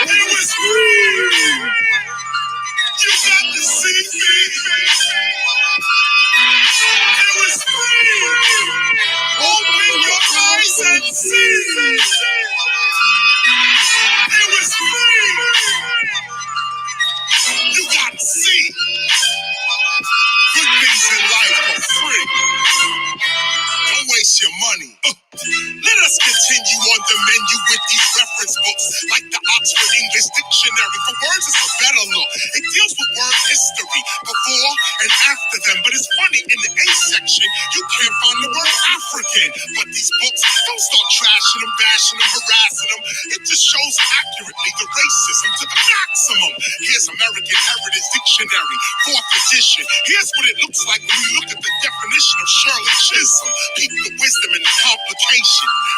It was free. You got to see me. It was free. Open your eyes and see. It was free. You got to see. Good things in life are free. Don't waste your money. Let us continue on the menu with these reference books, like the Oxford English Dictionary. For words, it's a better look. It deals with word history before and after them. But it's funny, in the A section, you can't find the word African. But these books don't start trashing them, bashing them, harassing them. It just shows accurately the racism to the maximum. Here's American Heritage Dictionary, 4th edition. Here's what it looks like when you look at the definition of Shirley Chisholm. Peep the wisdom and the complication.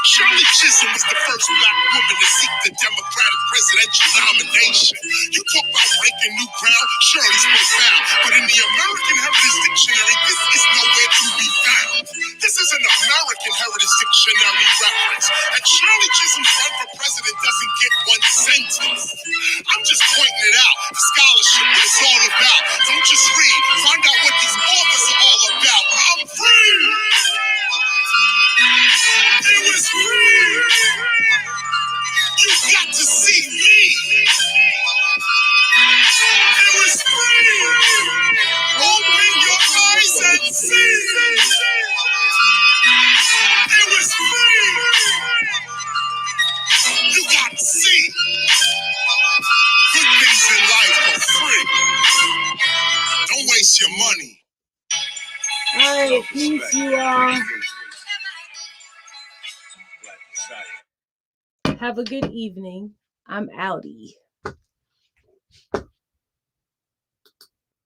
Shirley Chisholm was the first Black woman to seek the Democratic presidential nomination. You talk about breaking new ground, Shirley's profound. But in the American Heritage Dictionary, this is nowhere to be found. This is an American Heritage Dictionary reference. And Shirley Chisholm's run for president doesn't get one sentence. I'm just pointing it out. The scholarship, what it's all about. Don't just read. Find out what these authors are all about. I'm free. It was free. You got to see me. It was free. Open your eyes and see. It was free. You got to see. Good things in life are free. Don't waste your money. All right, peace, you all. Have a good evening. I'm outie.